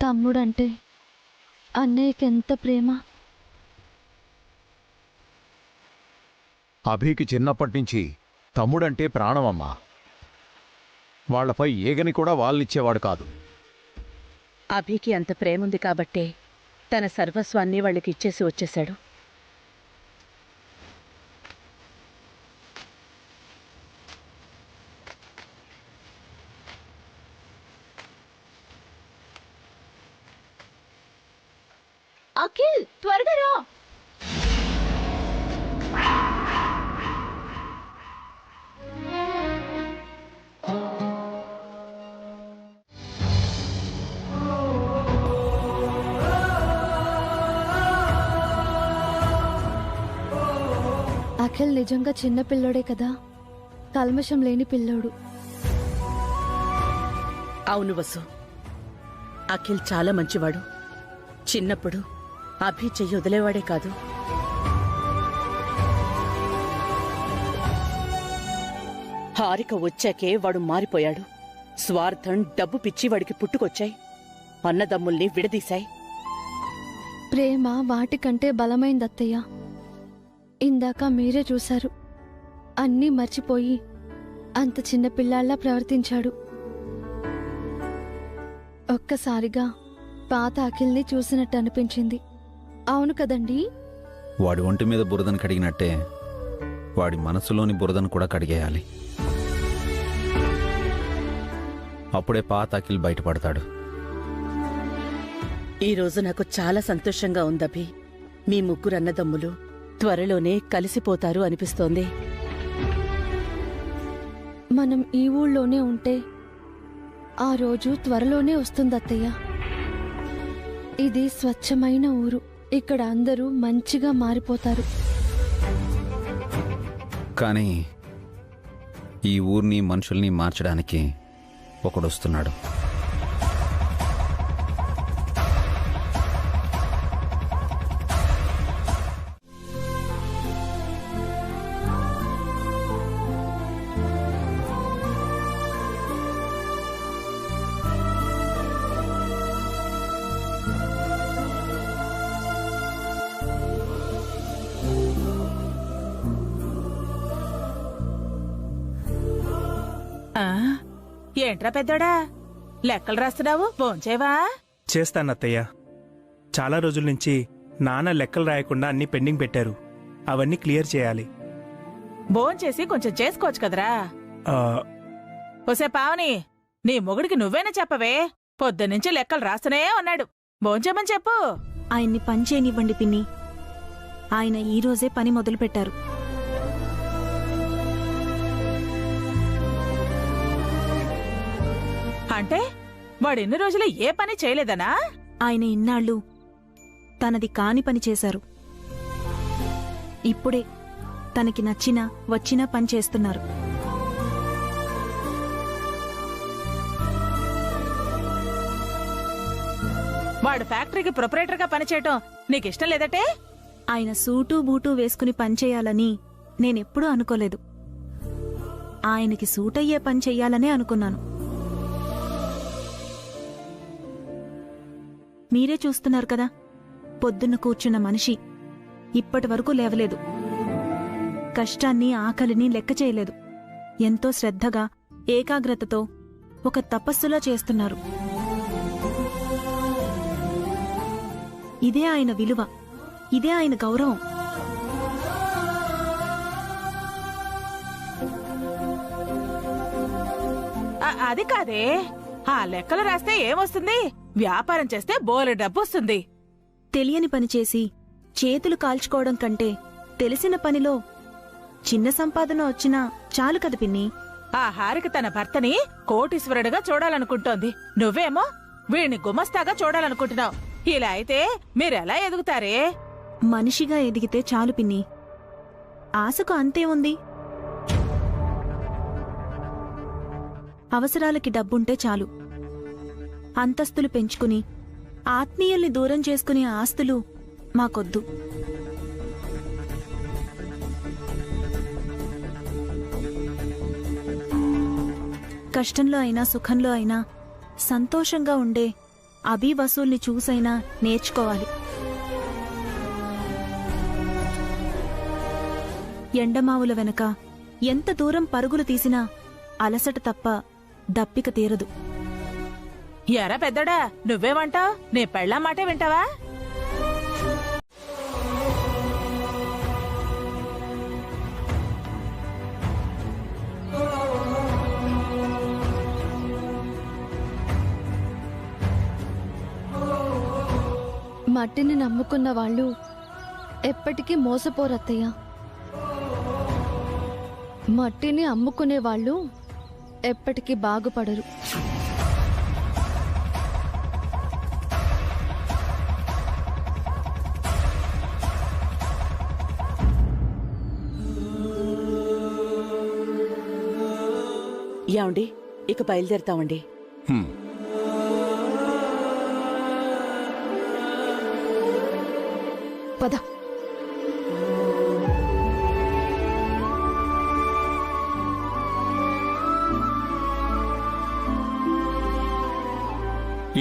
తమ్ముడంటే అన్నయ్యకి ఎంత ప్రేమ. అభికి చిన్నప్పటి నుంచి తమ్ముడంటే ప్రాణమమ్మా. వాళ్లపై ఏగని కూడా వాళ్ళిచ్చేవాడు కాదు. అభికి అంత ప్రేముంది కాబట్టే తన సర్వస్వాన్ని వాళ్ళకి ఇచ్చేసి వచ్చేశాడు. అఖిల్, త్వరగా రా. అఖిల్ నిజంగా చిన్న పిల్లోడే కదా, కల్మషం లేని పిల్లోడు. అవును వసు, అఖిల్ చాలా మంచివాడు. చిన్నప్పుడు అభి చెయ్యి వదిలేవాడే కాదు. హారిక వచ్చాకే వాడు మారిపోయాడు. స్వార్థం, డబ్బు పిచ్చి వాడికి పుట్టుకొచ్చాయి. అన్నదమ్ముల్ని విడదీశాయి. ప్రేమ వాటికంటే బలమైందత్తయ్య. ఇందాక మీరే చూశారు, అన్నీ మర్చిపోయి అంత చిన్న పిల్లాళ్ళ ప్రవర్తించాడు. ఒక్కసారిగా పాత అఖిల్ని చూసినట్టు అనిపించింది. అవును కదండి? వాడి ఒంటి మీద బురదను కడిగినట్టే వాడి మనసులోని బురదను కూడా కడిగేయాలి. అప్పుడే పాత అఖిల్ బయటపడతాడు. ఈరోజు నాకు చాలా సంతోషంగా ఉందభి. మీ ముగ్గురు అన్నదమ్ములు త్వరలోనే కలిసిపోతారు అనిపిస్తోంది. మనం ఈ ఊళ్ళోనే ఉంటే ఆ రోజు త్వరలోనే వస్తుందత్తయ్య. ఇది స్వచ్ఛమైన ఊరు. ఇక్కడ అందరూ మంచిగా మారిపోతారు. కానీ ఈ ఊరిని, మనుషుల్ని మార్చడానికి ఒకడొస్తున్నాడు. ఏంట్రా పెద్దోడా, లెక్కలు రాస్తున్నావు? భోంచేవా? చేస్తానత్తయ్య. చాలా రోజుల నుంచి నాన్న లెక్కలు రాయకుండా అన్ని పెండింగ్ పెట్టారు. అవన్నీ క్లియర్ చేయాలి. భోంచేసి కొంచెం చేసుకోవచ్చు కదరా. ఒసే పావని, నీ మొగుడికి నువ్వేనా చెప్పవే? పొద్దున్నుంచి లెక్కలు రాస్తూనే ఉన్నాడు. భోంచేమని చెప్పు. ఆయన్ని పని చేయనివ్వండి పిన్ని. ఆయన ఈరోజే పని మొదలుపెట్టారు. అంటే వాడిన్ని రోజులు ఏ పని చేయలేదనా? ఆయన ఇన్నాళ్ళు తనది కాని పని చేశారు. ఇప్పుడే తనకి నచ్చినా వచ్చినా పని చేస్తున్నారు. వాడు ఫ్యాక్టరీకి ప్రొపరేటర్గా పనిచేయటం నీకిష్టం లేదటే? ఆయన సూటు బూటు వేసుకుని పనిచేయాలని నేనెప్పుడూ అనుకోలేదు. ఆయనకి సూటయ్యే పని చెయ్యాలనే అనుకున్నాను. మీరే చూస్తున్నారు కదా, పొద్దున్న కూర్చున్న మనిషి ఇప్పటి వరకు లేవలేదు. కష్టాన్ని, ఆకలిని లెక్క చేయలేదు. ఎంతో శ్రద్ధగా, ఏకాగ్రతతో ఒక తపస్సులా చేస్తున్నారు. ఇదే ఆయన విలువ, ఇదే ఆయన గౌరవం. అది కాదే, ఆ లెక్కలు రాస్తే ఏమొస్తుంది? వ్యాపారం చేస్తే బోలె డబ్బు వస్తుంది. తెలియని పని చేసి చేతులు కాల్చుకోవడం కంటే తెలిసిన పనిలో చిన్న సంపాదన వచ్చినా చాలు కదా పిన్ని. ఆ హారిక తన భర్తని కోటీశ్వరుడిగా చూడాలనుకుంటోంది. నువ్వేమో వీణ్ణి గుమస్తాగా చూడాలనుకుంటున్నావు. ఇలా అయితే మీరెలా ఎదుగుతారే? మనిషిగా ఎదిగితే చాలు పిన్ని. ఆశకు అంతే ఉంది. అవసరాలకి డబ్బుంటే చాలు. అంతస్తులు పెంచుకుని, ఆత్మీయుల్ని దూరం చేసుకునే ఆస్తులు మాకొద్దు. కష్టంలో అయినా సుఖంలో అయినా సంతోషంగా ఉండే అభి వసూల్ని చూసైనా నేర్చుకోవాలి. ఎండమావుల వెనక ఎంత దూరం పరుగులు తీసినా అలసట తప్ప దప్పిక తీరదు. ఎరా పెద్దడా, నువ్వేమంటావ్? నీ పెళ్ళాం మాటే వింటావా? మట్టిని నమ్ముకున్న వాళ్ళు ఎప్పటికీ మోసపోరత్తయ్య. మట్టిని అమ్ముకునే వాళ్ళు ఎప్పటికీ బాగుపడరు. ఏమండి, ఇక బయలుదేరుతామండి. పద.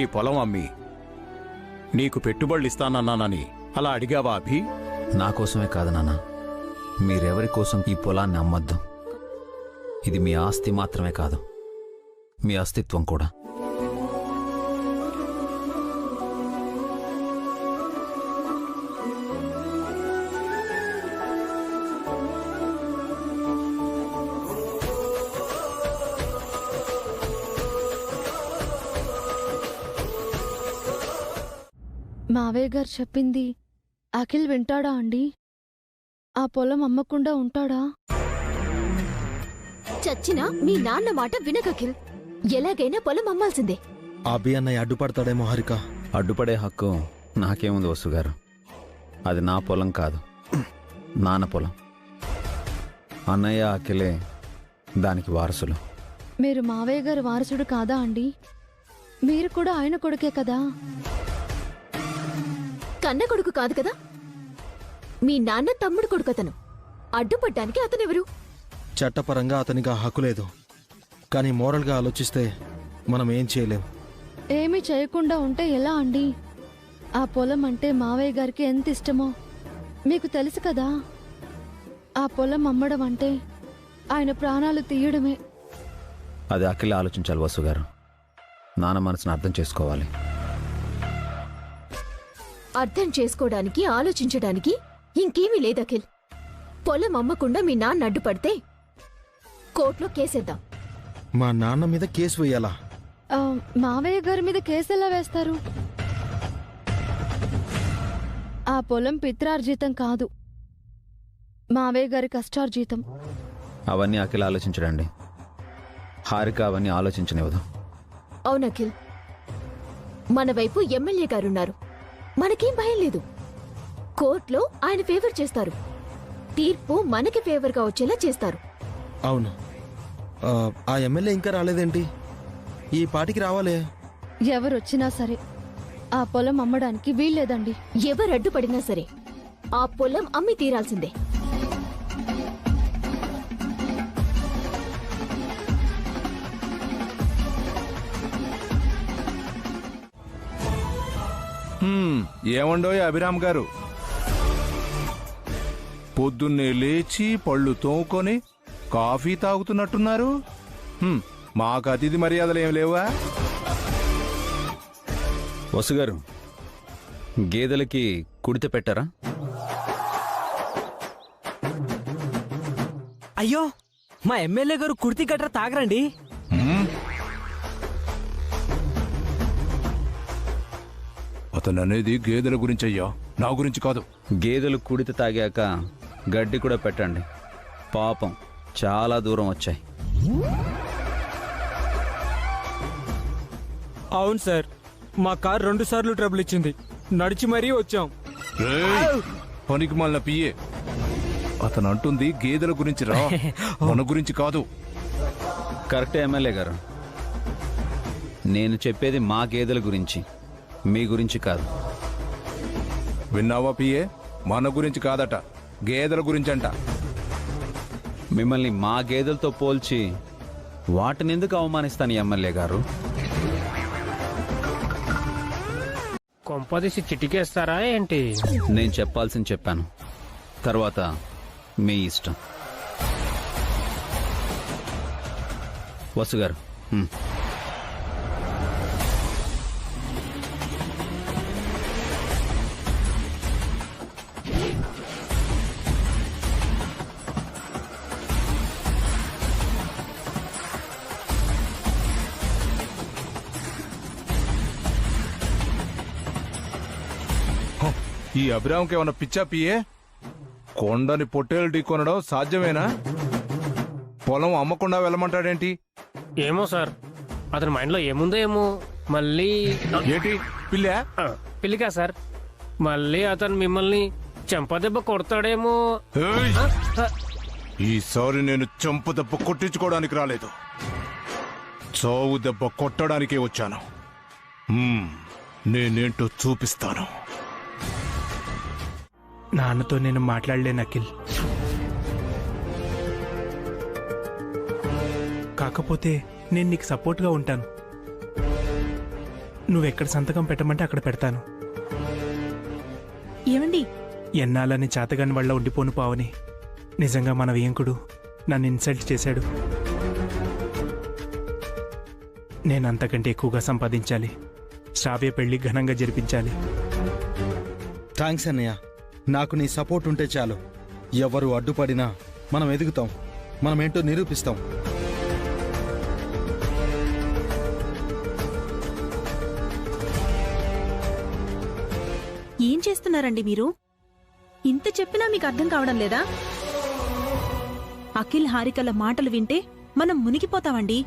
ఈ పొలం అమ్మి నీకు పెట్టుబడులు ఇస్తానన్నానని అలా అడిగావా అభి? నా కోసమే కాదు నాన్న, మీరెవరి కోసం ఈ పొలాన్ని అమ్మొద్దు. ఇది మీ ఆస్తి మాత్రమే కాదు, మీ అస్తిత్వం కూడా. మావయ్య గారు చెప్పింది అఖిల్ వింటాడా అండి? ఆ పొలం అమ్మకుండా ఉంటాడా? చచ్చినా మీ నాన్న మాట వినకఖిల్. ఎలాగైనా పొలం అమ్మాల్సిందే. అభి అన్నయ్య అడ్డుపడతాడేమో హారిక. అడ్డుపడే హక్కు నాకేముంది వసుగారు? అది నా పొలం కాదు, నాన్న పొలం. అన్నయ్య అఖిలే దానికి వారసులు. మీరు మావయ్య గారు వారసుడు కాదా అండి? మీరు కూడా ఆయన కొడుకే కదా. కన్న కొడుకు కాదు కదా. మీ నాన్న తమ్ముడు కొడుకు అతను. అడ్డుపడ్డానికి అతనెవరు? చట్టపరంగా అతనికి ఆ హక్కు లేదు, కానీ మోరల్గా ఆలోచిస్తే మనం ఏం చేయలేం. ఏమీ చేయకుండా ఉంటే ఎలా అండి? ఆ పొలం అంటే మావయ్య గారికి ఎంత ఇష్టమో మీకు తెలుసు కదా. ఆ పొలం అమ్మడం అంటే ఆయన ప్రాణాలు తీయడమే. అది అఖిల ఆలోచించాలి వసుగారు. నాన్న మనసును అర్థం చేసుకోవాలి. అర్థం చేసుకోవడానికి, ఆలోచించడానికి ఇంకేమీ లేదు అఖిల్. పొలం అమ్మకుండా మీ నాన్న అడ్డుపడితే కోర్టులో కేసేద్దాం. మా నాన్న మీద కేసు వేయాలా? మావయ్య గారి మీద కేసు ఎలా వేస్తారు? ఆ పొలం పిత్రార్జితం కాదు, మావయ్య గారి కష్టార్జితం. అవన్నీ అఖిల ఆలోచించడండి. హారిక అవన్నీ ఆలోచించనివ్వదు. అవునఖిల్, మన వైపు ఎమ్మెల్యే గారున్నారు. మనకేం భయం లేదు. కోర్టులో ఆయన ఫేవర్ చేస్తారు. తీర్పు మనకి ఫేవర్గా వచ్చేలా చేస్తారు. అవును. ఆ ఎమ్మెల్యే ఇంకా రాలేదేంటి? ఈ పాటికి రావాలే. ఎవరొచ్చినా సరే ఆ పొలం అమ్మడానికి వీల్లేదండి. ఎవరు అడ్డుపడినా సరే ఆ పొలం అమ్మి తీరాల్సిందే. ఏమండోయ్ అభిరామ్ గారు, పొద్దున్నే లేచి పళ్ళు తోముకొని కాఫీ తాగుతున్నట్టున్నారు. మాకు అతిథి మర్యాదలు ఏం లేవా? వసుగారు, గేదెలకి కుడితే పెట్టారా? అయ్యో, మా ఎమ్మెల్యే గారు కుర్తి గట్రా తాగరండి. అతను అనేది గేదెల గురించి అయ్యా, నా గురించి కాదు. గేదెలు కుడితే తాగాక గడ్డి కూడా పెట్టండి. పాపం చాలా దూరం వచ్చాయి. అవును సార్, మా కార్ 2 సార్లు ట్రబుల్ ఇచ్చింది. నడిచి మరీ వచ్చాం. పనికి మళ్ళీ పియ్యే. అతను అంటుంది గేదెల గురించి రా, మన గురించి కాదు. కరెక్టే ఎమ్మెల్యే గారు, నేను చెప్పేది మా గేదెల గురించి, మీ గురించి కాదు. విన్నావా పియ్యే? మన గురించి కాదట, గేదెల గురించి అంట. మిమ్మల్ని మా గేదెలతో పోల్చి వాటిని ఎందుకు అవమానిస్తాను ఎమ్మెల్యే గారు? కొంపదీసి చిటికేస్తారా ఏంటి? నేను చెప్పాల్సింది చెప్పాను, తర్వాత మీ ఇష్టం. వసు గారు, ఈ అభిరామ్కి ఏమన్నా పిచ్చా పియే? కొండని పొట్టేలు ఢీ కొనడం సాధ్యమేనా? పొలం అమ్మకుండా వెళ్ళమంటాడేంటి? ఏమో సార్, అతని మైండ్లో ఏముందో ఏమో. మళ్ళీ ఏంటి పిల్లా? పిల్లికా సార్, మళ్ళీ అతను మిమ్మల్ని చెంపదెబ్బ కొడతాడేమో. ఏయ్! ఈసారి నేను చెంప దెబ్బ కొట్టించుకోవడానికి రాలేదు, చావు దెబ్బ కొట్టడానికే వచ్చాను. నేనేంటో చూపిస్తాను. నాన్నతో నేను మాట్లాడలేను అఖిల్. కాకపోతే నేను నీకు సపోర్ట్గా ఉంటాను. నువ్వెక్కడ సంతకం పెట్టమంటే అక్కడ పెడతాను. ఏమండి? ఎన్నాళ్ళని చేతగాని వల్ల ఉండిపోను పావని. నిజంగా మన వేంకుడు నన్ను ఇన్సల్ట్ చేశాడు. నేను అంతకంటే ఎక్కువగా సంపాదించాలి. శ్రావ్య పెళ్లి ఘనంగా జరిపించాలి. థ్యాంక్స్ అన్నయ్య. నాకు నీ సపోర్ట్ ఉంటే చాలు. ఎవరు అడ్డుపడినా మనం ఎదుగుతాం, మనమేంటో నిరూపిస్తాం. ఏం చేస్తున్నారండి మీరు? ఇంత చెప్పినా మీకు అర్థం కావడం లేదా? అఖిల్ హారికల మాటలు వింటే మనం మునిగిపోతామండి.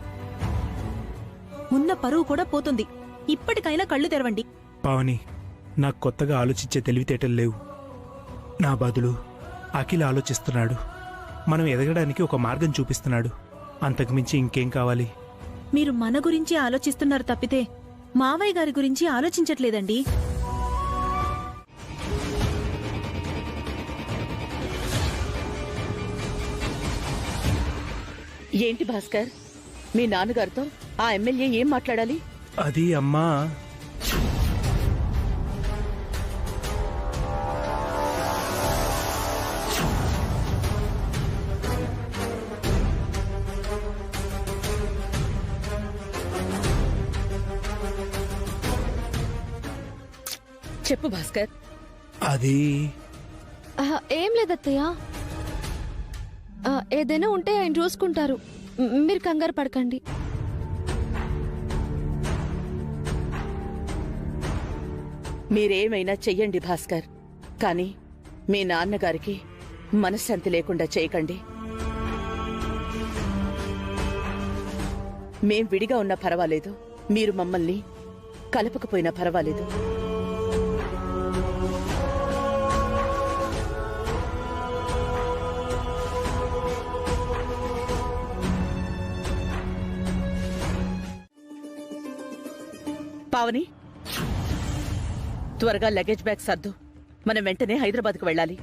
ఉన్న పరువు కూడా పోతుంది. ఇప్పటికైనా కళ్ళు తెరవండి. పావని, నాకు కొత్తగా ఆలోచించే తెలివితేటలు లేవు. నా బదులు అఖిల్ ఆలోచిస్తున్నాడు. మనం ఎదగడానికి ఒక మార్గం చూపిస్తున్నాడు. అంతకుమించి ఇంకేం కావాలి? మీరు మన గురించి ఆలోచిస్తున్నారు తప్పితే మావయ్య గారి గురించి ఆలోచించట్లేదండి. ఏంటి భాస్కర్, మీ నాన్నగారితో ఆ ఎమ్మెల్యే ఏం మాట్లాడాలి? అది అమ్మా, చెప్పు భాస్కర్. అది ఏం లేదత్తయ్య, ఏదైనా ఉంటే ఆయన చూసుకుంటారు. మీరు కంగారు పడకండి. మీరేమైనా చెయ్యండి భాస్కర్, కానీ మీ నాన్నగారికి మనశ్శాంతి లేకుండా చేయకండి. మేం విడిగా ఉన్నా పర్వాలేదు, మీరు మమ్మల్ని కలపకపోయినా పర్వాలేదు. పావని, త్వరగా లగేజ్ బ్యాగ్ సర్దు. మనం వెంటనే హైదరాబాద్కు వెళ్ళాలి.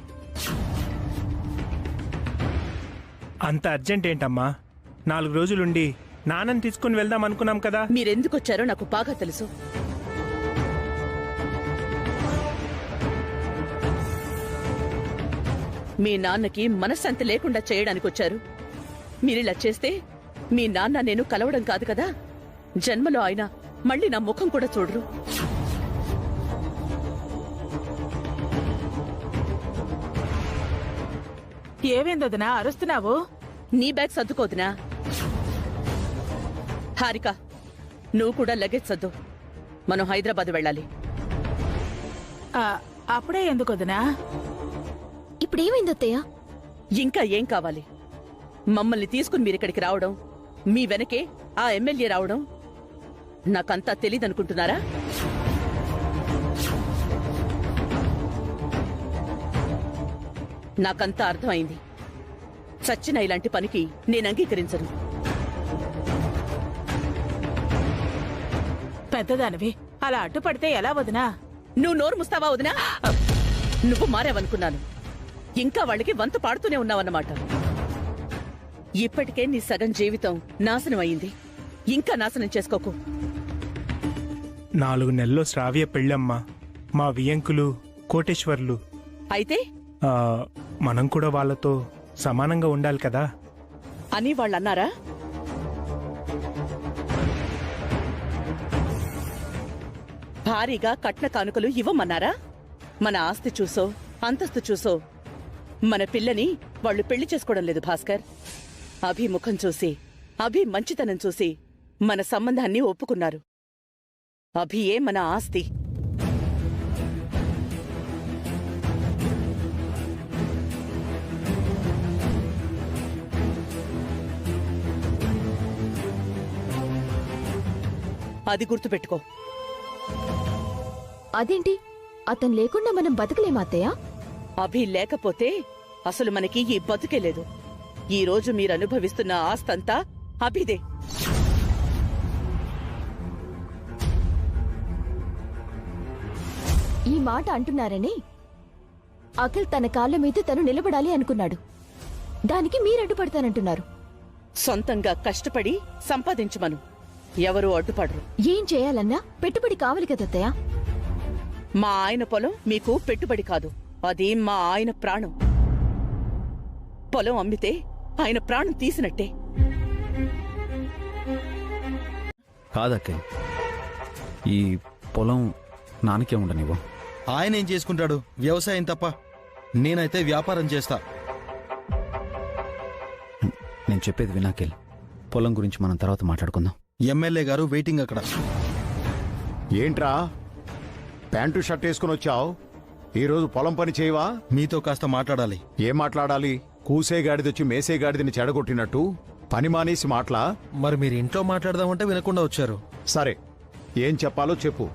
అంత అర్జెంట్ ఏంటమ్మా? 4 రోజులుండి నాన్నని తీసుకుని వెళ్దాం అనుకున్నాం కదా. మీరెందుకొచ్చారో నాకు బాగా తెలుసు. మీ నాన్నకి మనశ్శాంతి లేకుండా చేయడానికి వచ్చారు. మీరిలా చేస్తే మీ నాన్న నేను కలవడం కాదు కదా, జన్మలో ఆయన మళ్ళీ నా ముఖం కూడా చూడరు. ఏవేందొదినా అరుస్తున్నావు? నీ బ్యాగ్ సర్దుకోదునా? హారిక, నువ్వు కూడా లగేజ్ సర్దు. మనం హైదరాబాద్ వెళ్ళాలి. అప్పుడే ఎందుకొదినా? ఇప్పుడేమైందత్తయ్య? ఇంకా ఏం కావాలి? మమ్మల్ని తీసుకుని మీరిక్కడికి రావడం, మీ వెనకే ఆ ఎమ్మెల్యే రావడం నాకంతా తెలీదనుకుంటున్నారా? నాకంతా అర్థమైంది. చచ్చిన ఇలాంటి పనికి నేను అంగీకరించను. పెద్దదానివి, అలా అడ్డుపడితే ఎలా వదినా? నువ్వు నోరు ముస్తావా వదినా? నువ్వు మారావనుకున్నాను. ఇంకా వాళ్ళకి వంతు పాడుతూనే ఉన్నావన్నమాట. ఇప్పటికే నీ సగం జీవితం నాశనం అయింది. ఇంకా నాశనం చేసుకోకు. 4 నెలల్లో శ్రావ్య పెళ్ళమ్మా. మా వియంకులు కోటేశ్వర్లు. అయితే ఆ, మనం కూడా వాళ్ళతో సమానంగా ఉండాలి కదా. అని వాళ్ళన్నారా? భారీగా కట్న కానుకలు ఇవ్వమన్నారా? మన ఆస్తి చూసో అంతస్తు చూసో మన పిల్లని వాళ్ళు పెళ్లి చేసుకోవడం లేదు భాస్కర్. అభి ముఖం చూసి, అభి మంచితనం చూసి మన సంబంధాన్ని ఒప్పుకున్నారు. అభియే మన ఆస్తి. అది గుర్తుపెట్టుకో. అదేంటి, అతను లేకుండా మనం బతకలేమా అత్తయ్య? అభి లేకపోతే అసలు మనకి ఈ బతుకే లేదు. ఈ రోజు మీరు అనుభవిస్తున్న ఆస్తంతా అభిదే. ఈ మాట అంటున్నారని అఖిల్ తన కాళ్ళ మీద తను నిలబడాలి అనుకున్నాడు. దానికి మీరు అడ్డుపడతానంటున్నారు. సొంతంగా కష్టపడి సంపాదించమను, ఎవరూ అడ్డుపడరు. ఏం చేయాలన్నా పెట్టుబడి కావాలి కదత్తయ్య. మా ఆయన పొలం మీకు పెట్టుబడి కాదు, అది మా ఆయన ప్రాణం. పొలం అమ్మితే ఆయన ప్రాణం తీసినట్టే. కాదక్కే, ఈ పొలం నాన్నకే ఉండనివ్వు. ఆయన ఏం చేసుకుంటాడు? వ్యవసాయం తప్ప. నేనైతే వ్యాపారం చేస్తా. నేను చెప్పేది వినాకేల్, పొలం గురించి మనం తర్వాత మాట్లాడుకుందాం. ఎమ్మెల్యే గారు వెయిటింగ్ అక్కడ. ఏంట్రా ప్యాంటు షర్ట్ వేసుకుని వచ్చావు? ఈరోజు పొలం పని చేయవా? మీతో కాస్త మాట్లాడాలి. ఏం మాట్లాడాలి? కూసే గాడిదొచ్చి మేసే గాడిదని చెడగొట్టినట్టు పని మానేసి మాట్లా. మరి మీరు ఇంట్లో మాట్లాడదామంటే వినకుండా వచ్చారు. సరే, ఏం చెప్పాలో చెప్పు.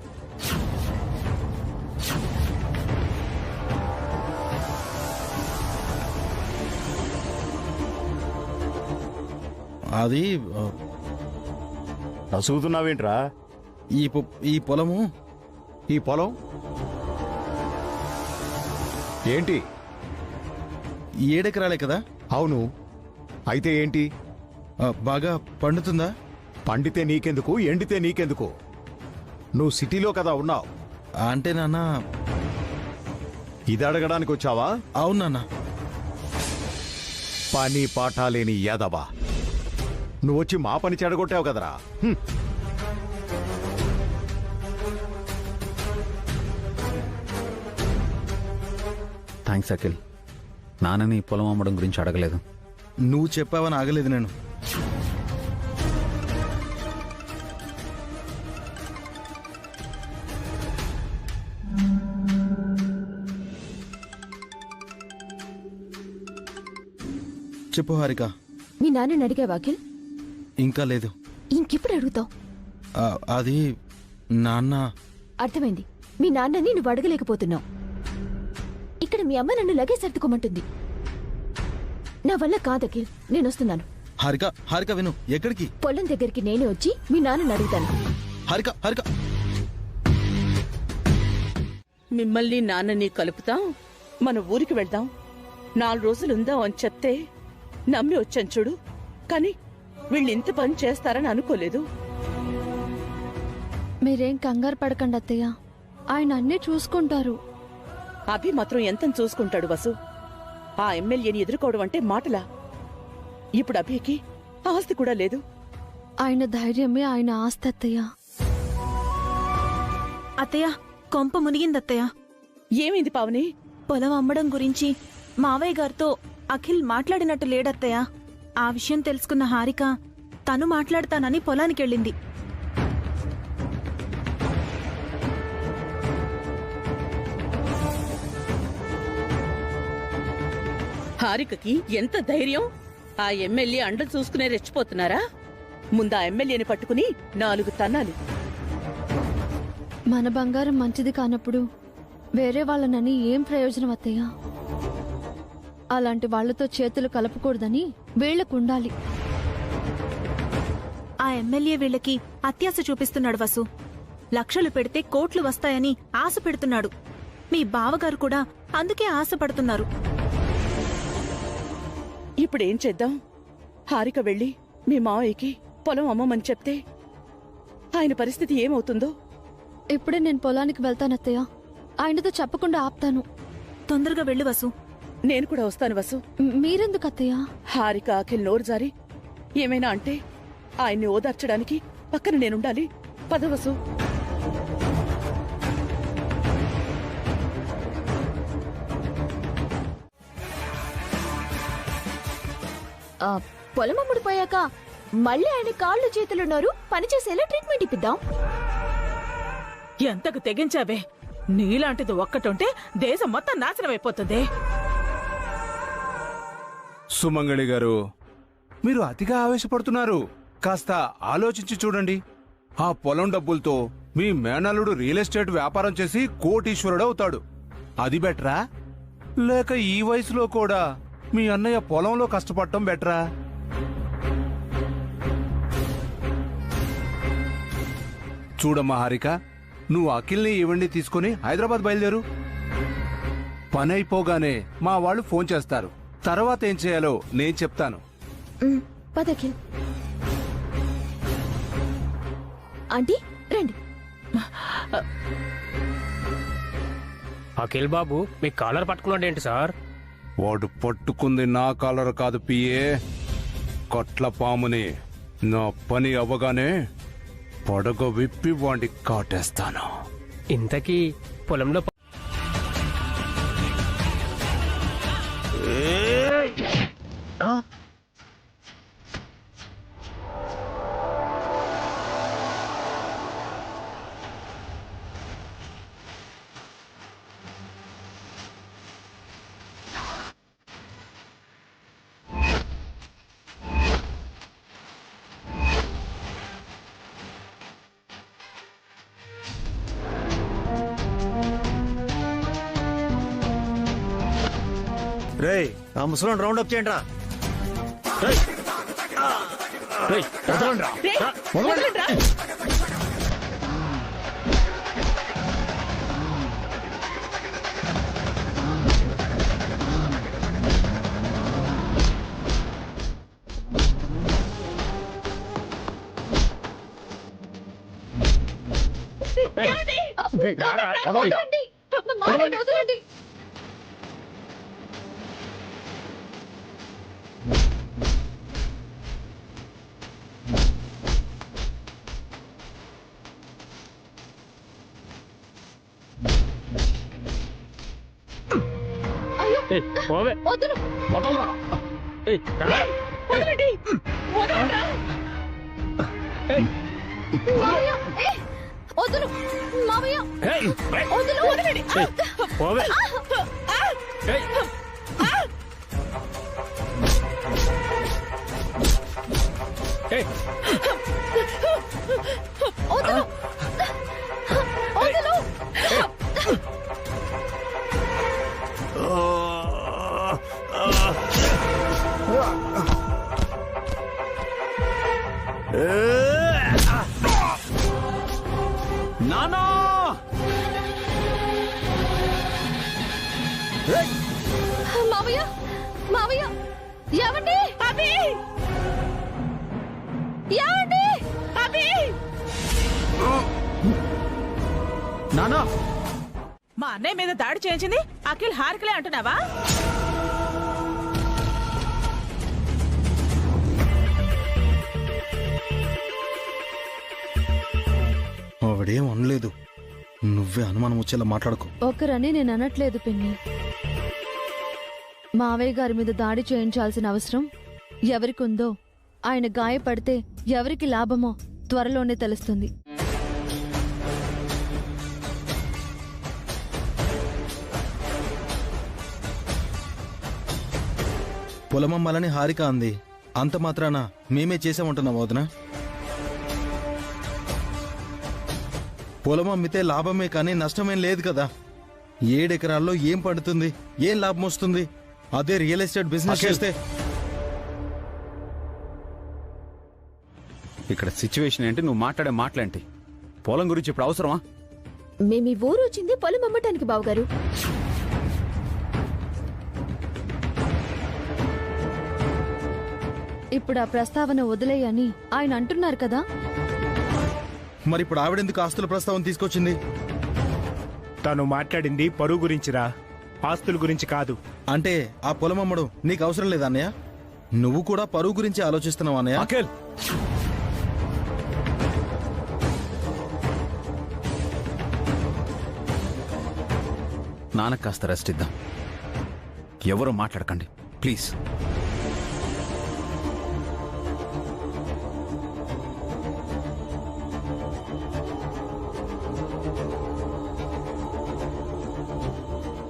అది నసుగుతున్నావేంట్రా? ఈ పొలము. ఈ పొలం ఏంటి? 7 ఎకరాలే కదా? అవును. అయితే ఏంటి? బాగా పండుతుందా? పండితే నీకెందుకు, ఎండితే నీకెందుకు? నువ్వు సిటీలో కదా ఉన్నావు. అంటే నాన్న, ఇది అడగడానికి వచ్చావా? అవును నాన్న. పని పాఠాలేని యాదవా, నువ్వొచ్చి మా పని చెడగొట్టావు కదరా. థ్యాంక్స్ అఖిల్, నాన్నని పొలం అమ్మడం గురించి అడగలేదు. నువ్వు చెప్పావని ఆగలేదు నేను. చెప్పు హారిక. మీ నాన్నని అడిగావా అఖిల్? ఇంకా లేదు. ఇంకెప్పుడు అడుగుతావు? అది నాన్న. అర్థమైంది, మీ నాన్నని నువ్వు అడగలేకపోతున్నావు. ఇక్కడ మీ అమ్మ నన్ను లగేజ్ సర్దుకోమంటుంది. నా వల్ల కాదు అఖిల్, నేను వస్తున్నాను. హారిక, హారిక విను. ఎక్కడికి? పొలం దగ్గరికి నేనే వచ్చి మీ నాన్నని అడుగుతాను. హారిక, హారిక. మిమ్మల్ని నాన్నని కలుపుతాం, మన ఊరికి వెళ్దాం, 4 రోజులుందాం అని చెప్తే నమ్మి వచ్చాను చూడు. కానీ వీళ్ళు ఇంత పని చేస్తారని అనుకోలేదు. మీరేం కంగారు పడకండి అత్తయ్య, ఆయన అన్నీ చూసుకుంటారు. అభి మాత్రం ఎంతని చూసుకుంటాడు వసు? ఆ ఎమ్మెల్యేని ఎదుర్కోవడం అంటే మాటలా? ఇప్పుడు అభికి ఆస్తి కూడా లేదు. ఆయన ధైర్యమే ఆయన ఆస్తి అత్తయ్య. అత్తయ్య, కొంప మునిగిందత్తయ్య. ఏమైంది పావని? పొలం అమ్మడం గురించి మావయ్య గారితో అఖిల్ మాట్లాడినట్టు లేడత్తయ్య. ఆ విషయం తెలుసుకున్న హారిక తను మాట్లాడతానని పొలానికెళ్ళింది. హారికకి ఎంత ధైర్యం! ఆ ఎమ్మెల్యే అండ చూసుకునే రెచ్చిపోతున్నారా? ముందు ఆ ఎమ్మెల్యేని పట్టుకుని 4 తన్నాలి. మన బంగారం మంచిది కానప్పుడు వేరే వాళ్ళనని ఏం ప్రయోజనం అత్తయ్య? అలాంటి వాళ్లతో చేతులు కలపకూడదని వీళ్లకుండాలి. ఆ ఎమ్మెల్యే వీళ్ళకి అత్యాశ చూపిస్తున్నాడు వసు. లక్షలు పెడితే కోట్లు వస్తాయని ఆశ పెడుతున్నాడు. మీ బావగారు కూడా అందుకే ఆశపడుతున్నారు. ఇప్పుడేం చేద్దాం? హారిక వెళ్ళి మీ మావయ్యకి పొలం అమ్మమని చెప్తే ఆయన పరిస్థితి ఏమవుతుందో? ఇప్పుడే నేను పొలానికి వెళ్తానత్తయ్య. ఆయనతో చెప్పకుండా ఆపుతాను. తొందరగా వెళ్ళు వసు. నేను కూడా వస్తాను వసు. మీరెందుకు అత్తయ్య? హారిక అఖిల్ నోరు జారి ఏమైనా అంటే ఆయన్ని ఓదార్చడానికి పక్కన నేనుండాలి. పద వసు. పొలం అమ్ముడిపోయాక మళ్ళీ ఆయన కాళ్ళు చేతులున్నారు, పనిచేసేలా ట్రీట్మెంట్ ఇప్పిద్దాం. ఎంతకు తెగించావే? నీలాంటిది ఒక్కటుంటే దేశం మొత్తం నాశనం అయిపోతుంది. సుమంగళి గారు, మీరు అతిగా ఆవేశపడుతున్నారు. కాస్త ఆలోచించి చూడండి. ఆ పొలం డబ్బులతో మీ మేనల్లుడు రియల్ ఎస్టేట్ వ్యాపారం చేసి కోటీశ్వరుడు అవుతాడు. అది బెటరా, లేక ఈ వయసులో కూడా మీ అన్నయ్య పొలంలో కష్టపడటం బెటరా? చూడమ్మా హారిక, నువ్వు అఖిల్ని ఇవ్వండి తీసుకుని హైదరాబాద్ బయలుదేరు. పని అయిపోగానే మా వాళ్ళు ఫోన్ చేస్తారు. తర్వాత ఏం చేయాలో నేను చెప్తాను. పదఖిల్. ఆంటీ రండి. అఖిల్ బాబు మీ కాలర్ పట్టుకున్నాడేంటి సార్? వాడు పట్టుకుంది నా కాలర్ కాదు పిఏ, కొట్ల పాముని. నా పని అవ్వగానే పడగ విప్పి వాడి కాటేస్తాను. ఇంతకీ పొలంలో రేయ్, ఆ ముసలోని రౌండ్ అప్ చేయండి రా. నానా మావయ్య, మావయ్య, ఏమండి? అభి! ఏమండి? అభి! నానా, మా అన్నయ్య మీద దాడి చేయించింది అఖిల్ హారికలే అంటున్నావా? ఆవిడేం అనలేదు. నువ్వే అనుమానం వచ్చేలా మాట్లాడుకో. ఒకరని నేను అనట్లేదు పిన్ని. మావయ్య గారి మీద దాడి చేయించాల్సిన అవసరం ఎవరికుందో, ఆయన గాయపడితే ఎవరికి లాభమో త్వరలోనే తెలుస్తుంది. పొలమమ్మాలని హారిక అంది. అంత మాత్రాన మేమే చేసామంటున్నాం వదినా? పొలం అమ్మితే లాభమే కానీ నష్టమేం లేదు కదా. 7 ఎకరాల్లో ఏం పడుతుంది, ఏం లాభం వస్తుంది? అదే రియల్ ఎస్టేట్ బిజినెస్ చేస్తే. ఇక్కడ సిచ్యువేషన్ ఏంటి? నువ్వు మాట్లాడే మాటలేంటి? పొలం గురించి ఇప్పుడు అవసరమా? మేము ఈ ఊరు వచ్చింది పొలం అమ్మటానికి బావగారు. ఇప్పుడు ఆ ప్రస్తావన వదిలేయని ఆయన అంటున్నారు కదా. మరి ఇప్పుడు ఆవిడెందుకు ఆస్తుల ప్రస్తావన తీసుకొచ్చింది? తను మాట్లాడింది పరువు గురించిరా, ఆస్తుల గురించి కాదు. అంటే ఆ పొలం అమ్మడం నీకు అవసరం లేదా అన్నయ్య? నువ్వు కూడా పరువు గురించి ఆలోచిస్తున్నావు అన్నయ్య? అఖిల్, నాన్నకు కాస్త రెస్ట్ ఇద్దాం. ఎవరు మాట్లాడకండి ప్లీజ్.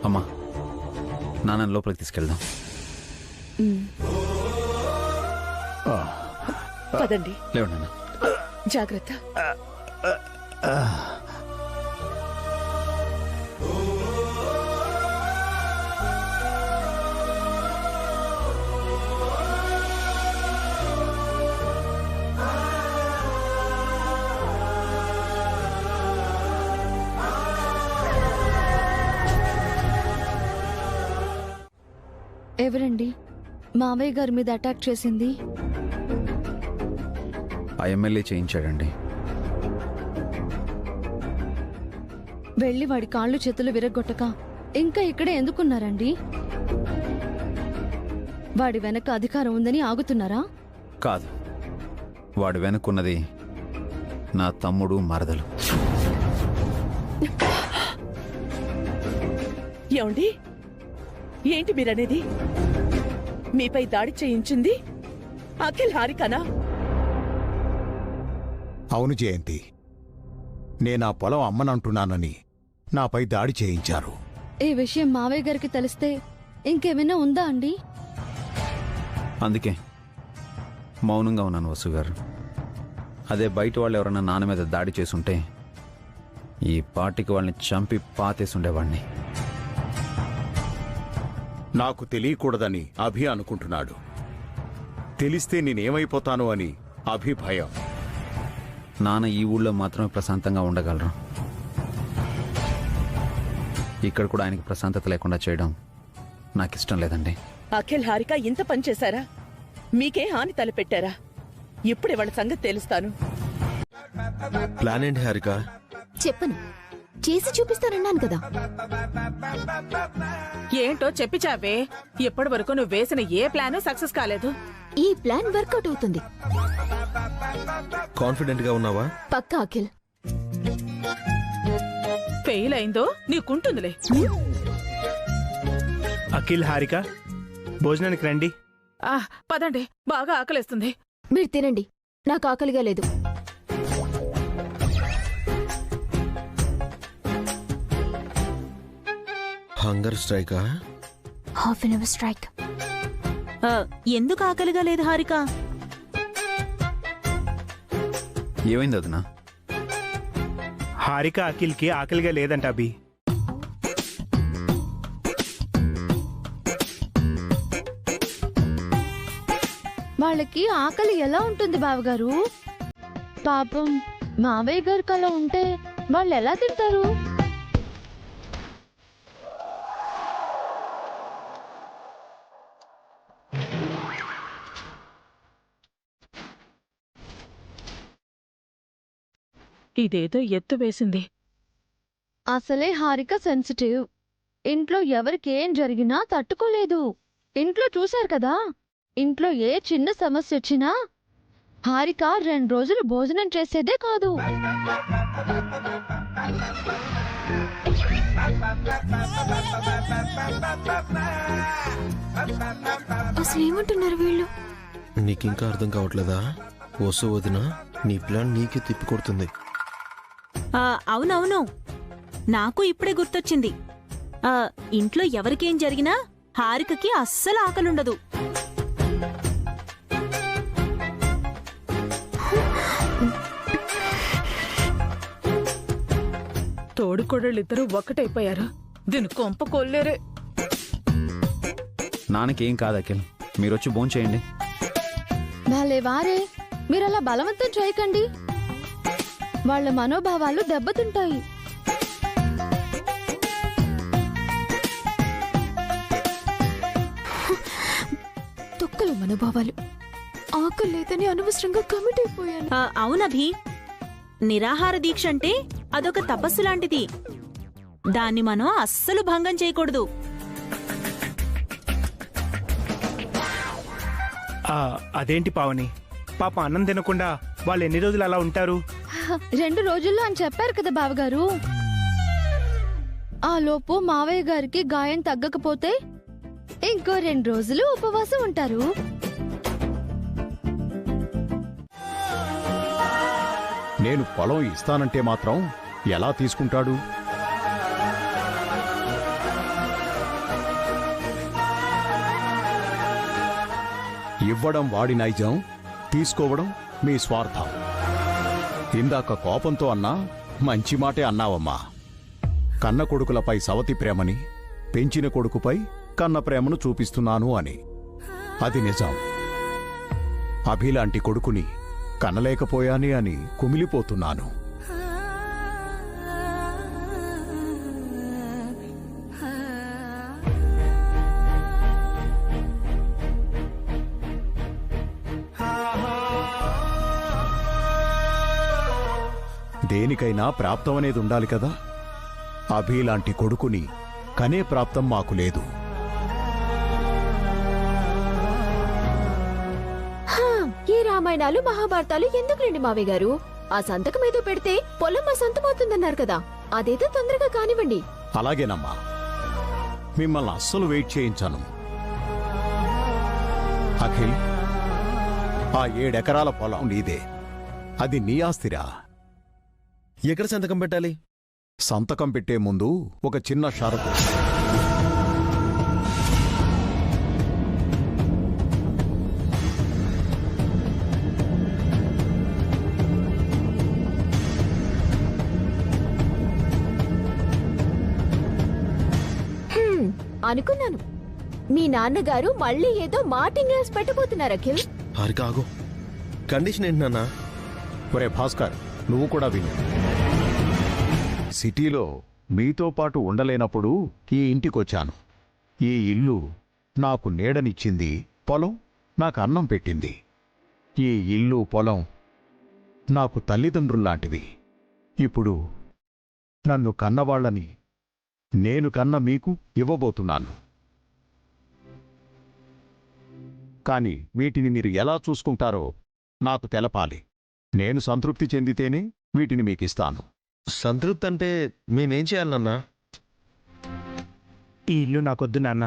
అమ్మా, నాన్నని లోపలికి తీసుకెళ్దాం. పదండి. లేవండి నాన్న. జాగ్రత్త. ఎవరండి మావయ్య గారి మీద అటాక్ చేసింది? ఆ ఎమ్మెల్యే చేయించాడండి. వెళ్ళి వాడి కాళ్ళు చేతులు విరగొట్టక ఇంకా ఇక్కడే ఎందుకున్నారండి? వాడి వెనక అధికారం ఉందని ఆగుతున్నారా? కాదు, వాడు వెనుకున్నది నా తమ్ముడు మరదలు. ఏమండి, ఏంటి మీరనేది? మీపై దాడి చేయించింది అఖిల్ హారికనా? అవును జయంతి, నేనా పొలం అమ్మనంటున్నానని నాపై దాడి చేయించారు. ఈ విషయం మావయ్య గారికి తెలిస్తే ఇంకేమైనా ఉందా అండి? అందుకే మౌనంగా ఉన్నాను వసు గారు. అదే బయట వాళ్ళు ఎవరన్నా నాన్న మీద దాడి చేసుంటే ఈ పార్టీకి వాళ్ళని చంపి పాతేసి ఉండేవాడిని. నాకు తెలియకూడదని అభి అనుకుంటున్నాడు. తెలిస్తే నేనేమైపోతాను అని అభి భయం. నాన్న ఈ ఊళ్ళో మాత్రమే ప్రశాంతంగా ఉండగలరు. ఇక్కడ కూడా ఆయనకి ప్రశాంతత లేకుండా చేయడం నాకిష్టం లేదండి. అఖిల్ హారిక ఇంత పని చేశారా? మీకే హాని తలపెట్టారా? ఇప్పుడే వాళ్ళ సంగతి తెలుస్తాను. ప్లాన్ ఏంటి హారిక? చెప్పను, చేసి చూపిస్తానన్నాను కదా. ఏంటో చెప్పి చావే. ఇప్పటి వరకు నువ్వు వేసిన ఏ ప్లాన్ సక్సెస్ కాలేదు. ఈ ప్లాన్ వర్కౌట్ అవుతుంది. కాన్ఫిడెంట్ గా ఉన్నావా? పక్కా అఖిల్. ఫెయిల్ అయిందో నీకుంటుందిలే. అఖిల్, హారిక భోజనానికి రండి. పదండి, బాగా ఆకలేస్తుంది. మీరు తినండి, నాకు ఆకలిగా లేదు. హంగర్ స్ట్రైకా? Half an hour strike. ఎందుకు ఆకలిగా లేదు హారిక? ఏమైంది వదినా? హారిక అఖిల్కి ఆకలిగా లేదంట అభి. వాళ్ళకి ఆకలి ఎలా ఉంటుంది బావగారు? పాపం మావయ్య గారికి అలా ఉంటే వాళ్ళు ఎలా తింటారు? ఇదేదో ఎత్తు వేసింది. అసలే హారిక సెన్సిటివ్. ఇంట్లో ఎవరికి ఏం జరిగినా తట్టుకోలేదు. ఇంట్లో చూశారు కదా, ఇంట్లో ఏ చిన్న సమస్య వచ్చినా హారిక 2 రోజులు భోజనం చేసేదే కాదు. అసలు ఏమంటున్నారు వీళ్ళు? నీకింకా అర్థం కావట్లేదా? వసు వదిన నీ ప్లాన్ నీకే తిప్పికొడుతుంది. అవునవును, నాకు ఇప్పుడే గుర్తొచ్చింది. ఇంట్లో ఎవరికేం జరిగినా హారికకి అస్సలు ఆకలుండదు. తోడుకోడళ్ళిద్దరూ ఒక్కటైపోయారు. దీని కొంప కొల్లేరే. నాన్నకేం కాదు అఖిల్, మీరొచ్చి భోంచేయండి. భలే వారే, మీరలా బలవంతం చేయకండి. వాళ్ళ మనోభావాలు దెబ్బతింటాయి. తొక్కలు మనోభావాలు. ఆకలి లేదని అనవసరంగా కమిట్ అయిపోయాను. అవునభి, నిరాహార దీక్ష అంటే అదొక తపస్సు లాంటిది. దాన్ని మనం అస్సలు భంగం చేయకూడదు. అదేంటి పావని, పాప అన్నం తినకుండా వాళ్ళు ఎన్ని రోజులు అలా ఉంటారు? 2 రోజుల్లో అని చెప్పారు కదా బావగారు. ఆ లోపు మావయ్య గారికి గాయం తగ్గకపోతే ఇంకో 2 రోజులు ఉపవాసం ఉంటారు. నేను పొలం ఇస్తానంటే మాత్రం ఎలా తీసుకుంటాడు? ఇవ్వడం వాడి నైజం, తీసుకోవడం మీ స్వార్థం. ఇందాక కోపంతో అన్నా మంచి మాటే అన్నావమ్మా. కన్న కొడుకులపై సవతి ప్రేమని, పెంచిన కొడుకుపై కన్న ప్రేమను చూపిస్తున్నాను అని. అది నిజం. అభిలాంటి కొడుకుని కనలేకపోయానే అని కుమిలిపోతున్నాను. దేనికైనా ప్రాప్తం అనేది ఉండాలి కదా. అభిలాంటి కొడుకుని కనే ప్రాప్తం మాకు లేదు. ఈ రామాయణాలు మహాభారతాలు ఎందుకులేండి మావయ్య గారు? ఆ సంతకం ఏదో పెడితే పొలం మా సొంతమవుతుందన్నారు కదా, అదేదో తొందరగా కానివ్వండి. అలాగేనమ్మా, మిమ్మల్ని అస్సలు వెయిట్ చేయించాను. అఖిల్, ఆ 7 ఎకరాల పొలం నీదే. అది నీ ఆస్తిరా. ఎక్కడ సంతకం పెట్టాలి? సంతకం పెట్టే ముందు ఒక చిన్న షరతు. అనుకున్నాను మీ నాన్నగారు మళ్ళీ ఏదో మార్టింగ్ పెట్టబోతున్నారు. అఖిల్, హారిక ఆగు. కండిషన్ ఏంటి నాన్న? ఒరే భాస్కర్, నువ్వు కూడా విను. సిటీలో మీతో పాటు ఉండలేనప్పుడు ఈ ఇంటికొచ్చాను. ఈ ఇల్లు నాకు నీడనిచ్చింది, పొలం నాకు అన్నం పెట్టింది. ఈ ఇల్లు పొలం నాకు తల్లిదండ్రుల్లాంటివి. ఇప్పుడు నన్ను కన్నవాళ్లని నేను కన్న మీకు ఇవ్వబోతున్నాను. కాని వీటిని మీరు ఎలా చూసుకుంటారో నాకు తెలపాలి. నేను సంతృప్తి చెందితేనే వీటిని మీకిస్తాను. సంతృప్తి అంటే మేమేం చేయాలన్నా? ఈ ఇల్లు నాకొద్దు నాన్న,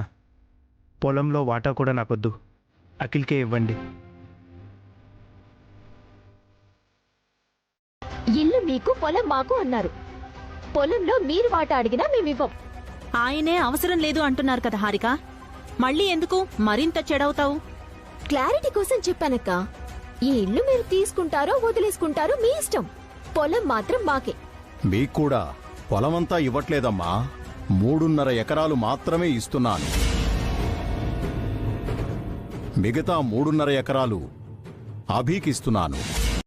పొలంలో వాటా కూడా నాకొద్దు. అఖిల్కే ఇవ్వండి. ఇల్లు మీకు పొలం మాకు అన్నారు. పొలంలో మీరు వాటా అడిగినా మేమివ్వం. ఆయనే అవసరం లేదు అంటున్నారు కదా హారిక, మళ్ళీ ఎందుకు మరింత చెడవుతావు? క్లారిటీ కోసం చెప్పానక్క. ఈ ఇల్లు మీరు తీసుకుంటారో వదిలేసుకుంటారో మీ ఇష్టం. పొలం మాత్రం మాకే. మీక్కూడా పొలమంతా ఇవ్వట్లేదమ్మా, 3.5 ఎకరాలు మాత్రమే ఇస్తున్నాను. మిగతా 3.5 ఎకరాలు అభికిస్తున్నాను.